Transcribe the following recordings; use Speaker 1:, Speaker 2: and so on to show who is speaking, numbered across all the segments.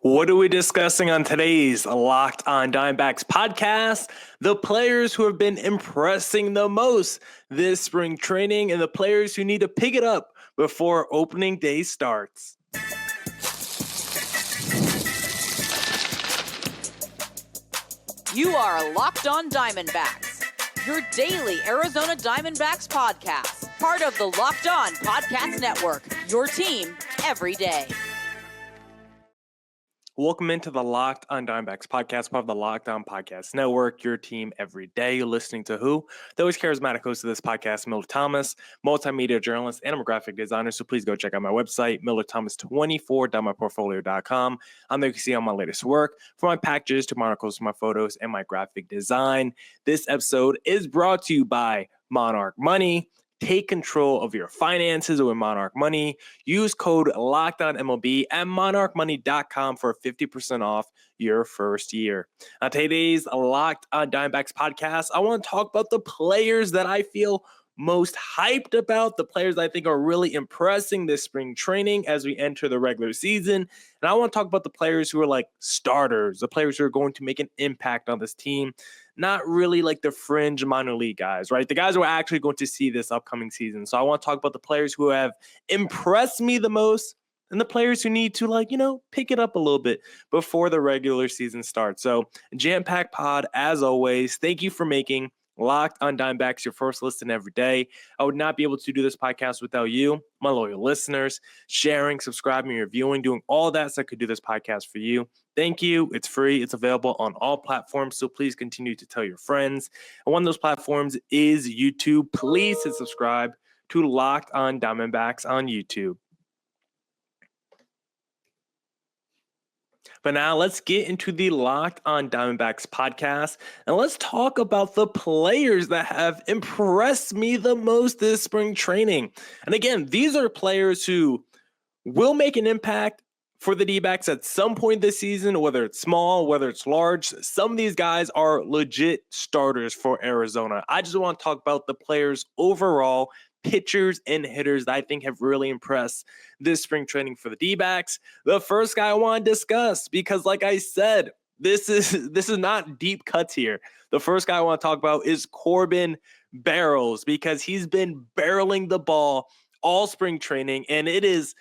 Speaker 1: What are we discussing on today's Locked On Diamondbacks podcast? The players who have been impressing the most this spring training and the players who need to pick it up before opening day starts.
Speaker 2: You are Locked On Diamondbacks, your daily Arizona Diamondbacks podcast, part of the Locked On Podcast Network, your team every day.
Speaker 1: Welcome into the Locked On Diamondbacks podcast, part of the Locked On Podcast Network, your team every day. You're listening to who? The always charismatic host of this podcast, Millard Thomas, multimedia journalist, and I'm a graphic designer. So please go check out my website, millardthomas24.myportfolio.com. On there you can see all my latest work, from my packages to my articles to my photos and my graphic design. This episode is brought to you by Monarch Money. Take control of your finances with Monarch Money. Use code LOCKEDONMLB at monarchmoney.com for 50% off your first year. On today's Locked On Diamondbacks podcast, I want to talk about the players that I feel most hyped about, the players I think are really impressing this spring training as we enter the regular season. And I want to talk about the players who are like starters, the players who are going to make an impact on this team, not really like the fringe minor league guys, right? The guys who are actually going to see this upcoming season. So I want to talk about the players who have impressed me the most and the players who need to pick it up a little bit before the regular season starts. So jam-packed pod as always. Thank you for making Locked On Diamondbacks your first listen every day. I would not be able to do this podcast without you, my loyal listeners, sharing, subscribing, reviewing, doing all that so I could do this podcast for you. Thank you. It's free. It's available on all platforms, so please continue to tell your friends. And one of those platforms is YouTube. Please hit subscribe to Locked On Diamondbacks on YouTube. But now let's get into the Locked On Diamondbacks podcast, and let's talk about the players that have impressed me the most this spring training. And again, these are players who will make an impact for the D-backs at some point this season, whether it's small, whether it's large. Some of these guys are legit starters for Arizona. I just want to talk about the players overall, pitchers and hitters that I think have really impressed this spring training for the D-backs. The first guy I want to discuss, because like I said, this is not deep cuts here. The first guy I want to talk about is Corbin Barrels, because he's been barreling the ball all spring training, and it is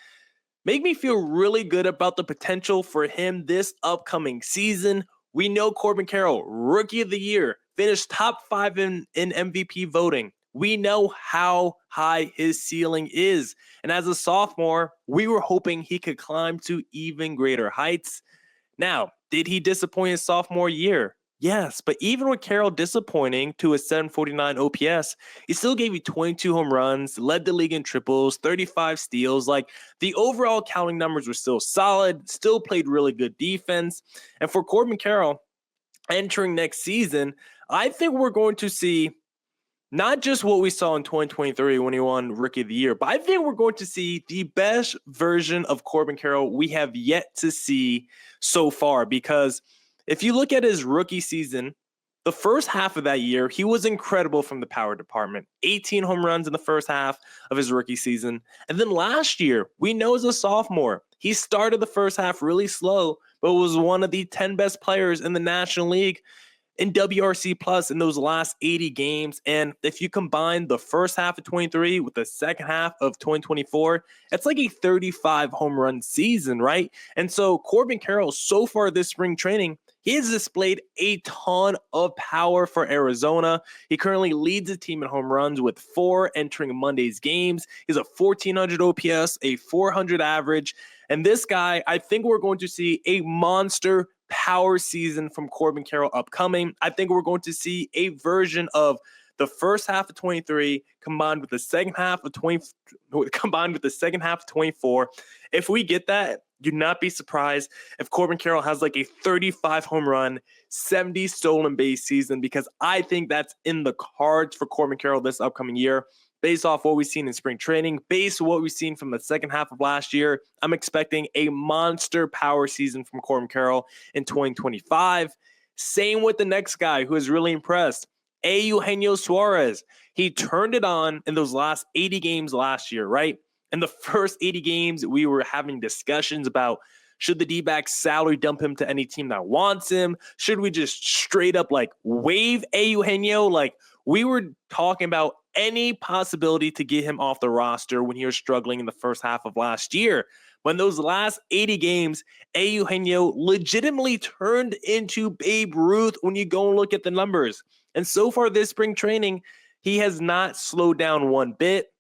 Speaker 1: make me feel really good about the potential for him this upcoming season. We know Corbin Carroll, Rookie of the Year, finished top 5 in MVP voting. We know how high his ceiling is. And as a sophomore, we were hoping he could climb to even greater heights. Now, did he disappoint his sophomore year? Yes, but even with Carroll disappointing to a 749 OPS, he still gave you 22 home runs, led the league in triples, 35 steals. Like, the overall counting numbers were still solid, still played really good defense. And for Corbin Carroll, entering next season, I think we're going to see not just what we saw in 2023 when he won Rookie of the Year, but I think we're going to see the best version of Corbin Carroll we have yet to see so far. Because if you look at his rookie season, the first half of that year, he was incredible from the power department. 18 home runs in the first half of his rookie season. And then last year, we know as a sophomore, he started the first half really slow, but was one of the 10 best players in the National League in WRC plus in those last 80 games. And if you combine the first half of 23 with the second half of 2024, it's like a 35 home run season, right? And so Corbin Carroll, so far this spring training, he has displayed a ton of power for Arizona. He currently leads the team in home runs with 4 entering Monday's games. He's a 1,400 OPS, a 400 average. And this guy, I think we're going to see a monster power season from Corbin Carroll upcoming. I think we're going to see a version of the first half of 23 combined with the second half of 24. If we get that, do not be surprised if Corbin Carroll has like a 35 home run, 70 stolen base season, because I think that's in the cards for Corbin Carroll this upcoming year. Based off what we've seen in spring training, based on what we've seen from the second half of last year, I'm expecting a monster power season from Corbin Carroll in 2025. Same with the next guy who has really impressed, Eugenio Suarez. He turned it on in those last 80 games last year, right? In the first 80 games, we were having discussions about, Should the D-backs salary dump him to any team that wants him? Should we just straight up like waive Eugenio? Like, we were talking about any possibility to get him off the roster when he was struggling in the first half of last year. When those last 80 games, Eugenio legitimately turned into Babe Ruth when you go and look at the numbers. And so far this spring training, he has not slowed down one bit.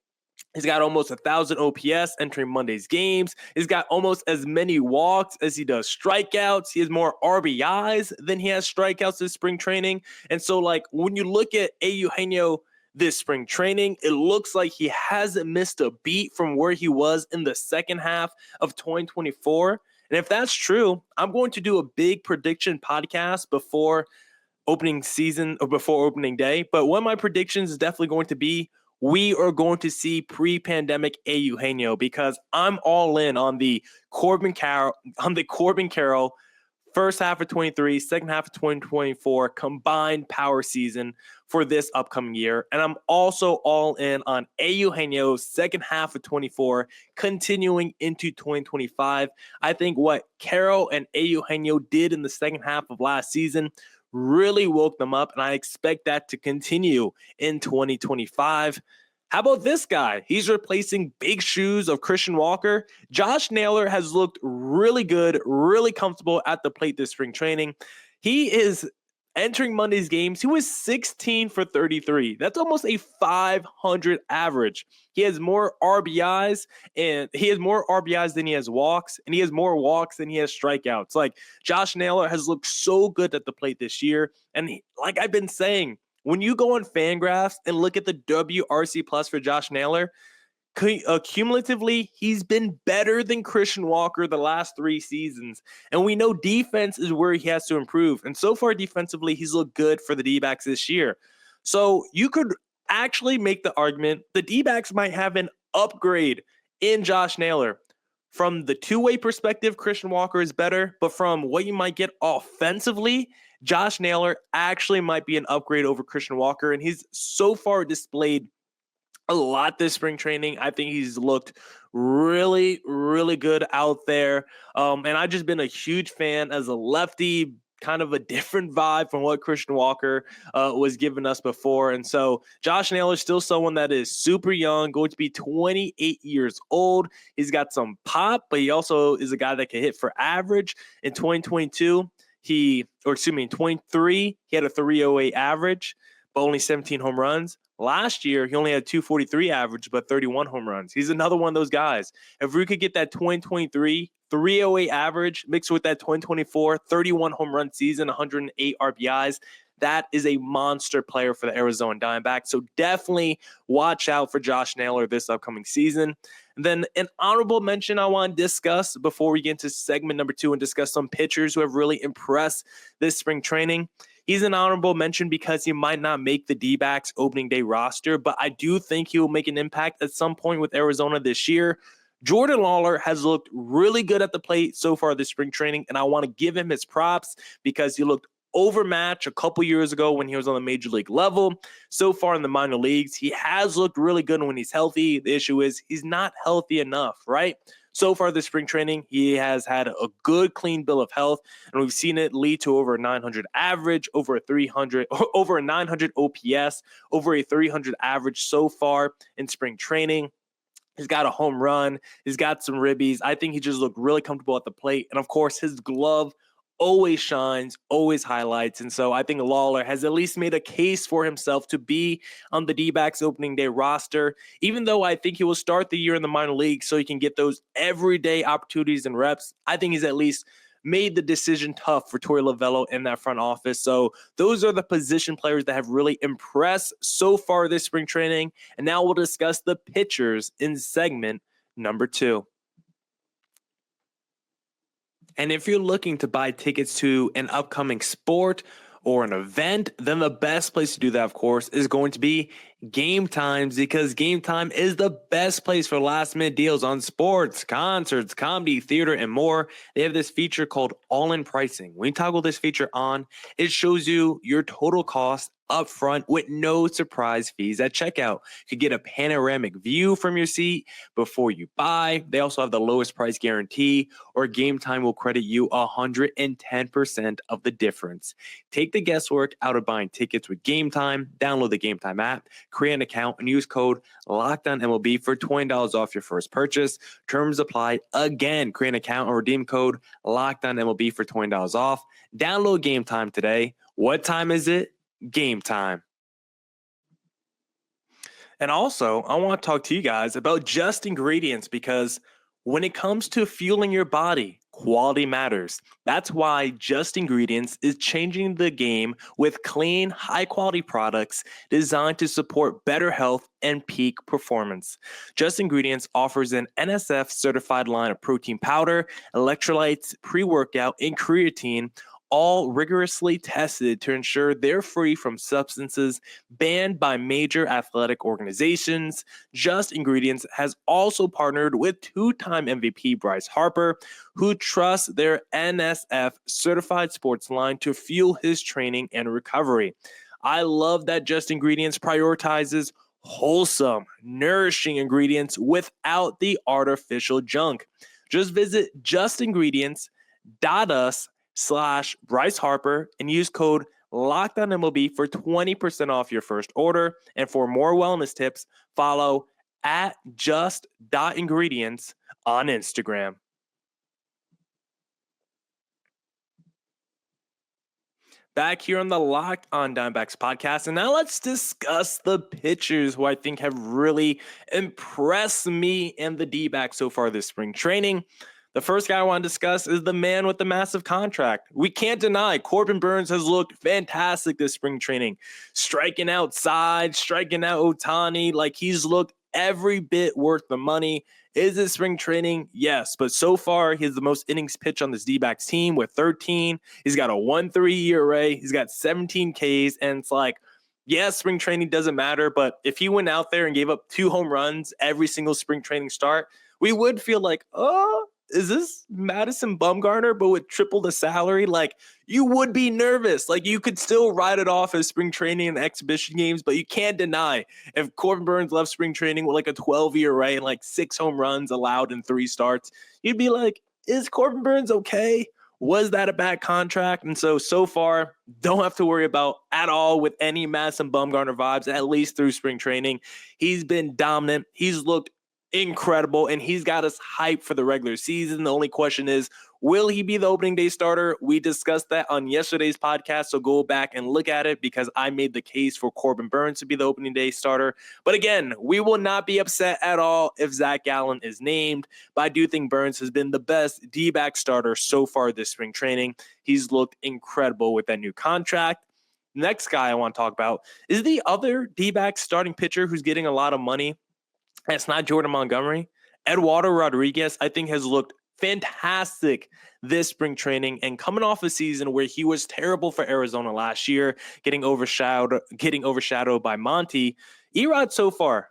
Speaker 1: He's got almost 1,000 OPS entering Monday's games. He's got almost as many walks as he does strikeouts. He has more RBIs than he has strikeouts this spring training. And so, like, when you look at Eugenio this spring training, it looks like he hasn't missed a beat from where he was in the second half of 2024. And if that's true, I'm going to do a big prediction podcast before opening season or before opening day. But one of my predictions is definitely going to be we are going to see pre-pandemic Eugenio, because I'm all in on the Corbin Carroll first half of 23, second half of 2024 combined power season for this upcoming year. And I'm also all in on Eugenio's second half of 24 continuing into 2025. I think what Carroll and Eugenio did in the second half of last season really woke them up, and I expect that to continue in 2025. How about this guy? He's replacing big shoes of Christian Walker. Josh Naylor has looked really good, really comfortable at the plate this spring training. He is entering Monday's games. He was 16 for 33. That's almost a 500 average. He has more RBIs than he has walks, and he has more walks than he has strikeouts. Like, Josh Naylor has looked so good at the plate this year. And like I've been saying, when you go on Fangraphs and look at the WRC plus for Josh Naylor, cumulatively, he's been better than Christian Walker the last 3 seasons. And we know defense is where he has to improve. And so far defensively, he's looked good for the D-backs this year. So you could actually make the argument the D-backs might have an upgrade in Josh Naylor. From the two-way perspective, Christian Walker is better. But from what you might get offensively, Josh Naylor actually might be an upgrade over Christian Walker. And he's so far displayed a lot this spring training. I think he's looked really, really good out there. And I've just been a huge fan as a lefty, kind of a different vibe from what Christian Walker was giving us before. And so Josh Naylor is still someone that is super young, going to be 28 years old. He's got some pop, but he also is a guy that can hit for average. In 2022, in 23, he had a 308 average, but only 17 home runs. Last year, he only had 243 average, but 31 home runs. He's another one of those guys. If we could get that 2023 308 average mixed with that 2024 31 home run season, 108 RBIs, that is a monster player for the Arizona Diamondbacks. So definitely watch out for Josh Naylor this upcoming season. And then an honorable mention I want to discuss before we get into segment number 2 and discuss some pitchers who have really impressed this spring training. He's an honorable mention because he might not make the D-backs opening day roster, but I do think he will make an impact at some point with Arizona this year. Jordan Lawler has looked really good at the plate so far this spring training, and I want to give him his props because he looked overmatched a couple years ago when he was on the major league level. So far in the minor leagues, he has looked really good when he's healthy. The issue is he's not healthy enough, right? So far this spring training, he has had a good, clean bill of health, and we've seen it lead to over a 900 average, over a 900 OPS, over a 300 average so far in spring training. He's got a home run. He's got some ribbies. I think he just looked really comfortable at the plate. And, of course, his glove always shines, always highlights. And so I think Lawler has at least made a case for himself to be on the D-backs opening day roster, even though I think he will start the year in the minor league so he can get those everyday opportunities and reps. I think he's at least made the decision tough for Torey Lovullo in that front office. So those are the position players that have really impressed so far this spring training. And now we'll discuss the pitchers in segment number 2. And if you're looking to buy tickets to an upcoming sport or an event, then the best place to do that, of course, is going to be Game Times, because Game Time is the best place for last minute deals on sports, concerts, comedy, theater, and more. They have this feature called all-in pricing. When you toggle this feature on, it shows you your total cost up front with no surprise fees at checkout. You could get a panoramic view from your seat before you buy. They also have the lowest price guarantee, or Game Time will credit you 110% of the difference. Take the guesswork out of buying tickets with Game Time. Download the Game Time app, create an account, and use code LOCKEDONMLB for $20 off your first purchase. Terms apply. Again, create an account and redeem code LOCKEDONMLB for $20 off. Download Game Time today. What time is it? Game time. And also, I want to talk to you guys about Just Ingredients, because when it comes to fueling your body, quality matters. That's why Just Ingredients is changing the game with clean, high-quality products designed to support better health and peak performance. Just Ingredients offers an NSF-certified line of protein powder, electrolytes, pre-workout, and creatine, all rigorously tested to ensure they're free from substances banned by major athletic organizations. Just Ingredients has also partnered with two-time MVP Bryce Harper, who trusts their NSF certified sports line to fuel his training and recovery. I love that Just Ingredients prioritizes wholesome, nourishing ingredients without the artificial junk. Just visit justingredients.us/Bryce Harper and use code LOCKEDONMLB for 20% off your first order. And for more wellness tips, follow at just.ingredients on Instagram. Back here on the Locked on Diamondbacks podcast, and now let's discuss the pitchers who I think have really impressed me and the D-backs so far this spring training. The first guy I want to discuss is the man with the massive contract. We can't deny Corbin Burnes has looked fantastic this spring training, striking outside, striking out Ohtani. Like, he's looked every bit worth the money. Is it spring training? Yes, but so far he has the most innings pitched on this D-backs team with 13. He's got a 1.3 ERA. He's got 17 Ks, and it's like, yes, spring training doesn't matter, but if he went out there and gave up 2 home runs every single spring training start, we would feel like, oh, is this Madison Bumgarner, but with triple the salary? Like, you would be nervous. Like, you could still write it off as spring training and exhibition games, but you can't deny if Corbin Burnes left spring training with like a 12 ERA and like 6 home runs allowed in 3 starts, you'd be like, is Corbin Burnes okay? Was that a bad contract? And so far, don't have to worry about at all with any Madison Bumgarner vibes, at least through spring training. He's been dominant. He's looked incredible, and he's got us hyped for the regular season. The only question is, will he be the opening day starter? We discussed that on yesterday's podcast, so go back and look at it, because I made the case for Corbin Burnes to be the opening day starter. But again, we will not be upset at all if Zach Gallen is named, but I do think Burnes has been the best D-back starter so far this spring training. He's looked incredible with that new contract. Next guy I want to talk about is the other D-back starting pitcher who's getting a lot of money. It's not Jordan Montgomery. Eduardo Rodriguez, I think, has looked fantastic this spring training, and coming off a season where he was terrible for Arizona last year, getting overshadowed by Monty. Erod so far,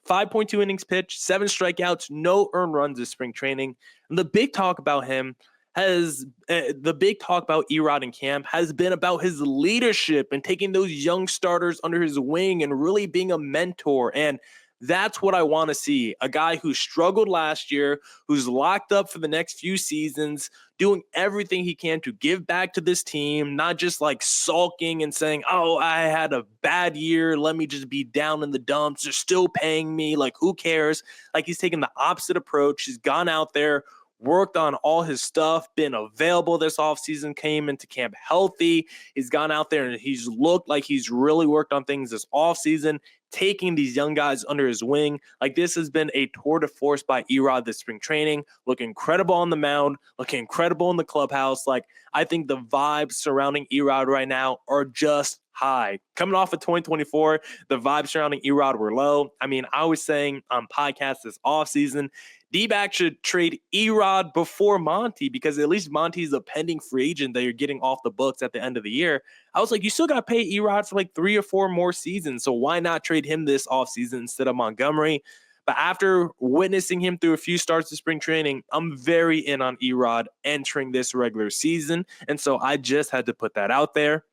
Speaker 1: 5.2 innings pitched, 7 strikeouts, no earned runs this spring training. And the big talk about him Erod in camp has been about his leadership and taking those young starters under his wing and really being a mentor. And that's what I want to see. A guy who struggled last year, who's locked up for the next few seasons, doing everything he can to give back to this team, not just like sulking and saying, oh, I had a bad year, let me just be down in the dumps. They're still paying me. Like, who cares? Like, he's taken the opposite approach. He's gone out there, worked on all his stuff, been available this offseason, came into camp healthy. He's gone out there and he's looked like he's really worked on things this offseason, taking these young guys under his wing. Like, this has been a tour de force by Erod this spring training. Looking incredible on the mound, looking incredible in the clubhouse. Like, I think the vibes surrounding Erod right now are just high. Coming off of 2024, the vibes surrounding Erod were low. I mean, I was saying on podcasts this offseason, D-back should trade Erod before Monty, because at least Monty's a pending free agent that you're getting off the books at the end of the year. I was like, you still got to pay Erod for like 3 or 4 more seasons, so why not trade him this offseason instead of Montgomery? But after witnessing him through a few starts of spring training, I'm very in on Erod entering this regular season, and so I just had to put that out there.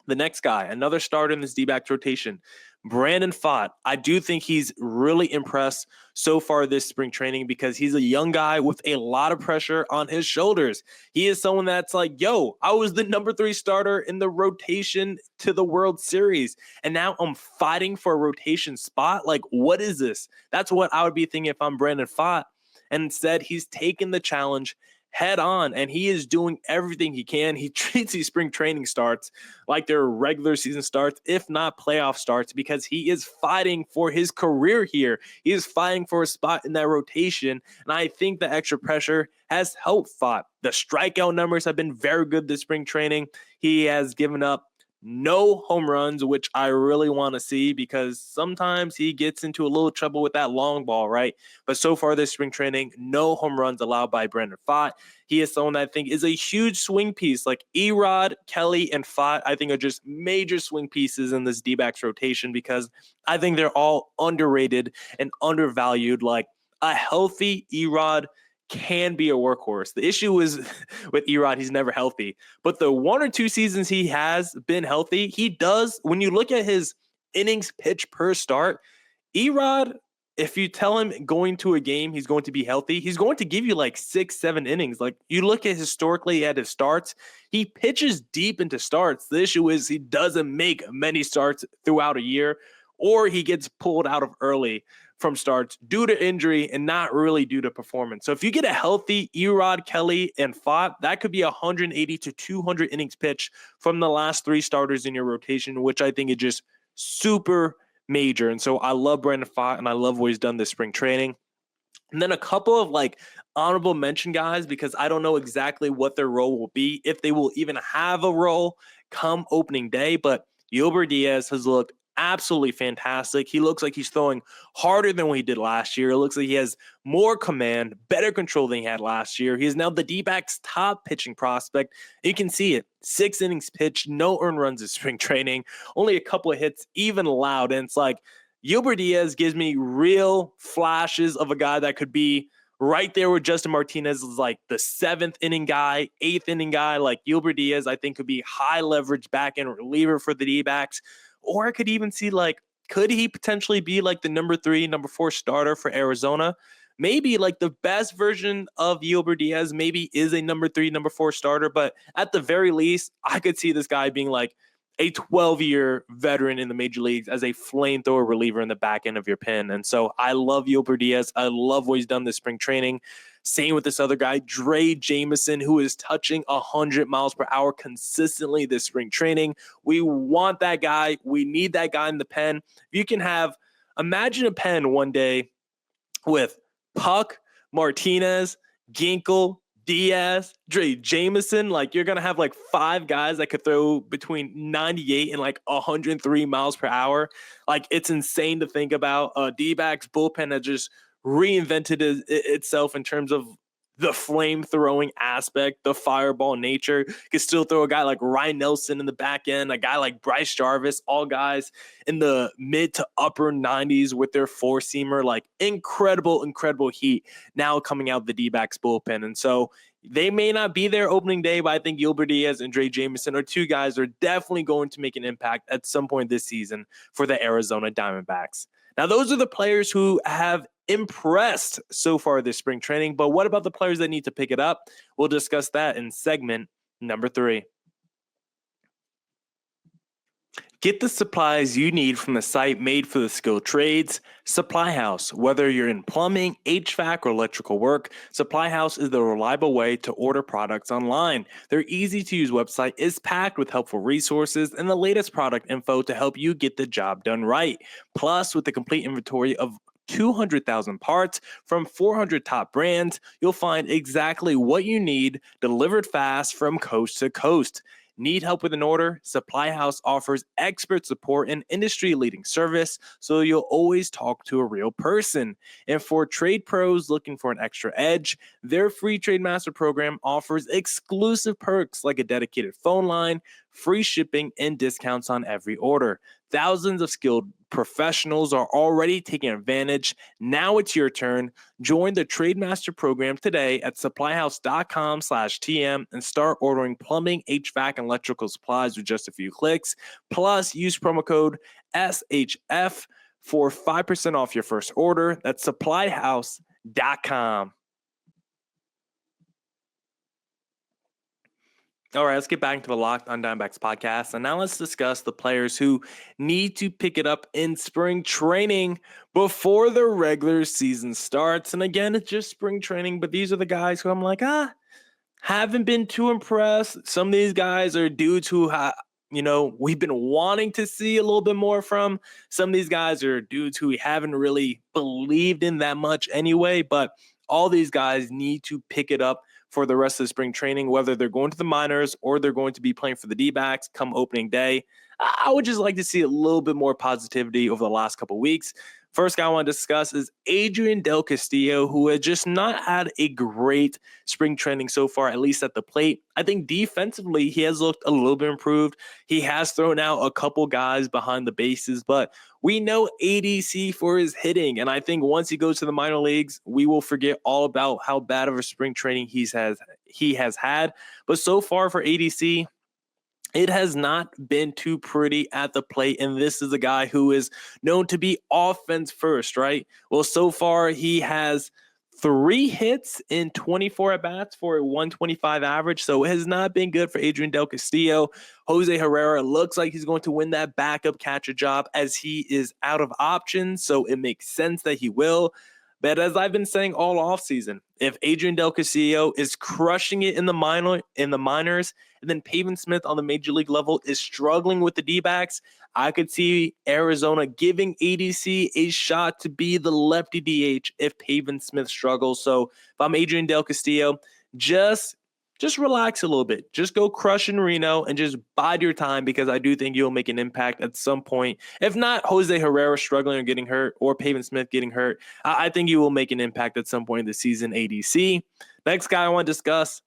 Speaker 1: The next guy, another starter in this D-backs rotation, Brandon Pfaadt. I do think he's really impressed so far this spring training because he's a young guy with a lot of pressure on his shoulders. He is someone that's like, yo, I was the number 3 starter in the rotation to the World Series, and now I'm fighting for a rotation spot. Like, what is this? That's what I would be thinking if I'm Brandon Pfaadt. And instead, he's taken the challenge head on, and he is doing everything he can. He treats these spring training starts like they're regular season starts, if not playoff starts, because he is fighting for his career here. He is fighting for a spot in that rotation, and I think the extra pressure has helped Pfaadt. The strikeout numbers have been very good this spring training. He has given up no home runs, which I really want to see because sometimes he gets into a little trouble with that long ball, right? But so far this spring training, no home runs allowed by Brandon Pfaadt. He is someone that I think is a huge swing piece. Like Erod, Kelly, and Pfaadt, I think are just major swing pieces in this D-backs rotation because I think they're all underrated and undervalued. Like a healthy Erod can be a workhorse. The issue is with Erod, he's never healthy. But the 1 or 2 seasons he has been healthy, he does. When you look at his innings pitched per start, Erod, if you tell him going to a game he's going to be healthy, he's going to give you like 6-7 innings. Like you look at historically at his starts, he pitches deep into starts. The issue is he doesn't make many starts throughout a year, or he gets pulled out of early from starts due to injury and not really due to performance. So if you get a healthy Erod, Kelly, and Pfaadt, that could be 180 to 200 innings pitched from the last 3 starters in your rotation, which I think is just super major. And so I love Brandon Pfaadt, and I love what he's done this spring training. And then a couple of like honorable mention guys, because I don't know exactly what their role will be, if they will even have a role come opening day. But Yolber Diaz has looked absolutely fantastic. He looks like he's throwing harder than what he did last year. It looks like he has more command, better control than he had last year. He is now the D-backs top pitching prospect. You can see it. 6 innings pitched, no earned runs in spring training, only a couple of hits even allowed. And it's like Yolber Diaz gives me real flashes of a guy that could be right there with Justin Martinez is like the 7th inning guy, 8th inning guy. Like Yolber Diaz, I think could be high leverage back end reliever for the D-backs. Or I could even see like, could he potentially be like the number 3, number 4 starter for Arizona? Maybe like the best version of Yolber Diaz maybe is a number 3, number 4 starter. But at the very least, I could see this guy being like a 12-year veteran in the major leagues as a flamethrower reliever in the back end of your pen. And so I love Yolber Diaz. I love what he's done this spring training. Same with this other guy, Dre Jameson, who is touching 100 miles per hour consistently this spring training. We want that guy. We need that guy in the pen. You can have, imagine a pen one day with Puck, Martinez, Ginkel, Diaz, Dre Jameson. Like you're going to have like 5 guys that could throw between 98 and like 103 miles per hour. Like it's insane to think about. D-backs bullpen that just reinvented itself in terms of the flame throwing aspect, the fireball nature. You can still throw a guy like Ryan Nelson in the back end, a guy like Bryce Jarvis, all guys in the mid to upper 90s with their 4-seamer, like incredible heat now coming out the D-backs bullpen. And so they may not be there opening day, but I think Yolber Diaz and Dre Jameson are 2 guys that are definitely going to make an impact at some point this season for the Arizona Diamondbacks. Now, those are the players who have impressed so far this spring training, but what about the players that need to pick it up? We'll discuss that in segment number 3. Get the supplies you need from the site made for the skilled trades, Supply House. Whether you're in plumbing, HVAC, or electrical work, Supply House is the reliable way to order products online. Their easy-to-use website is packed with helpful resources and the latest product info to help you get the job done right. Plus, with the complete inventory of 200,000 parts from 400 top brands, you'll find exactly what you need delivered fast from coast to coast. Need help with an order? Supply House offers expert support and industry-leading service, so you'll always talk to a real person. And for trade pros looking for an extra edge, their free Trade Master program offers exclusive perks like a dedicated phone line, free shipping, and discounts on every order. Thousands of skilled professionals are already taking advantage. Now it's your turn. Join the Trademaster program today at supplyhouse.com/TM and start ordering plumbing, HVAC, and electrical supplies with just a few clicks. Plus, use promo code SHF for 5% off your first order. That's supplyhouse.com. All right, let's get back to the Locked on Diamondbacks podcast. And now let's discuss the players who need to pick it up in spring training before the regular season starts. And again, it's just spring training, but these are the guys who I'm like, haven't been too impressed. Some of these guys are dudes who we've been wanting to see a little bit more from. Some of these guys are dudes who we haven't really believed in that much anyway, but all these guys need to pick it up for the rest of the spring training, whether they're going to the minors or they're going to be playing for the D-backs come opening day. I would just like to see a little bit more positivity over the last couple of weeks. First guy I want to discuss is Adrian Del Castillo, who has just not had a great spring training so far, at least at the plate. I think defensively, he has looked a little bit improved. He has thrown out a couple guys behind the bases, but we know ADC for his hitting. And I think once he goes to the minor leagues, we will forget all about how bad of a spring training he has had. But so far for ADC, it has not been too pretty at the plate, and this is a guy who is known to be offense first, right? Well, so far he has 3 hits in 24 at-bats for a 125 average, so it has not been good for Adrian Del Castillo. Jose Herrera looks like he's going to win that backup catcher job as he is out of options, so it makes sense that he will. But as I've been saying all offseason, if Adrian Del Castillo is crushing it in the minors, and then Pavin Smith on the major league level is struggling with the D-backs, I could see Arizona giving ADC a shot to be the lefty DH if Pavin Smith struggles. So if I'm Adrian Del Castillo, just relax a little bit. Just go crush in Reno and just bide your time, because I do think you'll make an impact at some point. If not Jose Herrera struggling or getting hurt, or Pavin Smith getting hurt, I think you will make an impact at some point in the season, ADC. Next guy I want to discuss,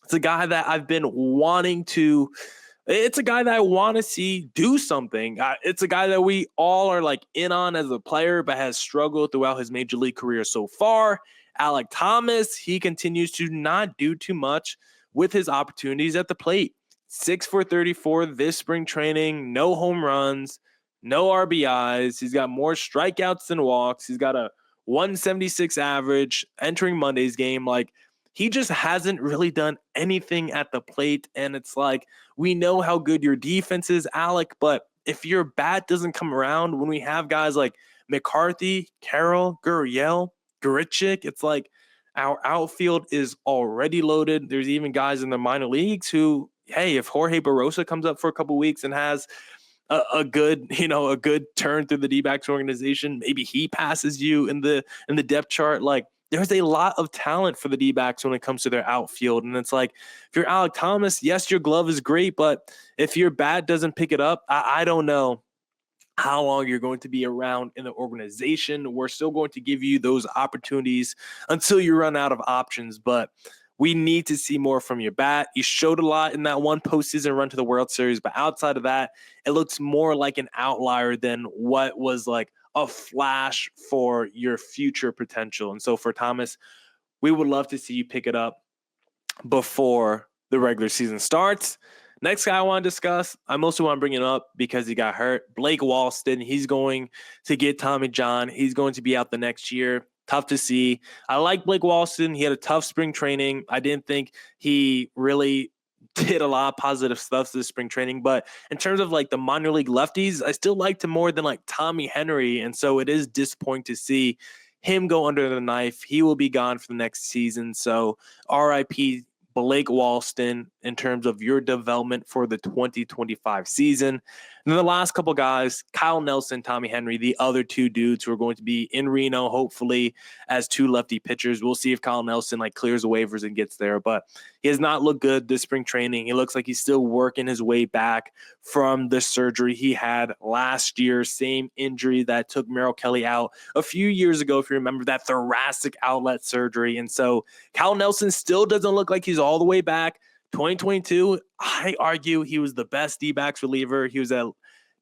Speaker 1: it's a guy that I've been wanting to – it's a guy that I want to see do something. It's a guy that we all are like in on as a player, but has struggled throughout his major league career so far. Alek Thomas, he continues to not do too much with his opportunities at the plate. 6 for 34 this spring training, no home runs, no RBIs. He's got more strikeouts than walks. He's got a 176 average entering Monday's game. Like, he just hasn't really done anything at the plate. And it's like, we know how good your defense is, Alec, but if your bat doesn't come around, when we have guys like McCarthy, Carroll, Gurriel, Grichuk, it's like our outfield is already loaded. There's even guys in the minor leagues who, hey, if Jorge Barrosa comes up for a couple weeks and has a good turn through the D-backs organization, maybe he passes you in the depth chart. Like, there's a lot of talent for the D-backs when it comes to their outfield. And it's like, if you're Alek Thomas, yes, your glove is great, but if your bat doesn't pick it up, I don't know how long you're going to be around in the organization. We're still going to give you those opportunities until you run out of options, but we need to see more from your bat. You showed a lot in that one postseason run to the World Series, but outside of that, it looks more like an outlier than what was like a flash for your future potential. And so for Thomas, we would love to see you pick it up before the regular season starts. Next guy I want to discuss, I mostly want to bring it up because he got hurt. Blake Walston, he's going to get Tommy John. He's going to be out the next year. Tough to see. I like Blake Walston. He had a tough spring training. I didn't think he really did a lot of positive stuff this spring training, but in terms of like the minor league lefties, I still liked him more than like Tommy Henry. And so it is disappointing to see him go under the knife. He will be gone for the next season. So RIP Blake Walston in terms of your development for the 2025 season. And then the last couple guys, Kyle Nelson, Tommy Henry, the other two dudes who are going to be in Reno, hopefully as 2 lefty pitchers. We'll see if Kyle Nelson like clears the waivers and gets there, but he has not looked good this spring training. He looks like he's still working his way back from the surgery he had last year, same injury that took Merrill Kelly out a few years ago, if you remember, that thoracic outlet surgery. And so Kyle Nelson still doesn't look like he's all the way back. 2022, I argue he was the best D-backs reliever. He was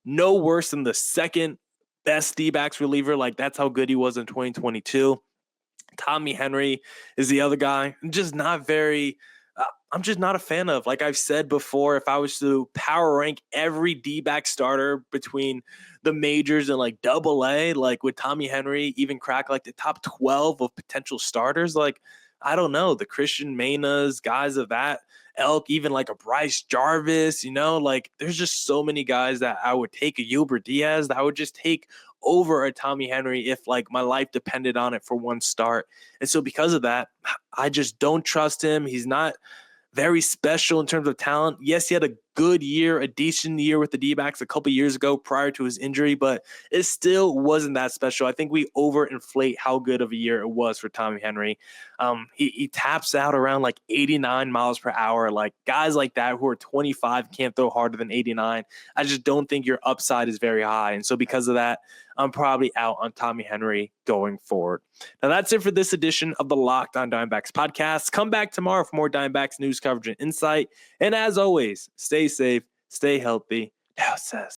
Speaker 1: no worse than the second best D-backs reliever. Like, that's how good he was in 2022. Tommy Henry is the other guy. I'm just not a fan of. Like I've said before, if I was to power rank every D-back starter between the majors and like AA, like would Tommy Henry even crack like the top 12 of potential starters? Like, I don't know. The Christian Manas, guys of that elk, even like a Bryce Jarvis, like there's just so many guys that I would take, a Yulbert Diaz that I would just take over a Tommy Henry if like my life depended on it for one start. And so because of that, I just don't trust him. He's not very special in terms of talent. Yes, he had a good year, a decent year with the D-backs a couple years ago prior to his injury, but it still wasn't that special. I think we overinflate how good of a year it was for Tommy Henry. He taps out around like 89 miles per hour. Like guys like that who are 25 can't throw harder than 89. I just don't think your upside is very high. And so because of that, I'm probably out on Tommy Henry going forward. Now that's it for this edition of the Locked On Diamondbacks podcast. Come back tomorrow for more Diamondbacks news coverage and insight. And as always, stay safe, stay healthy. Now says.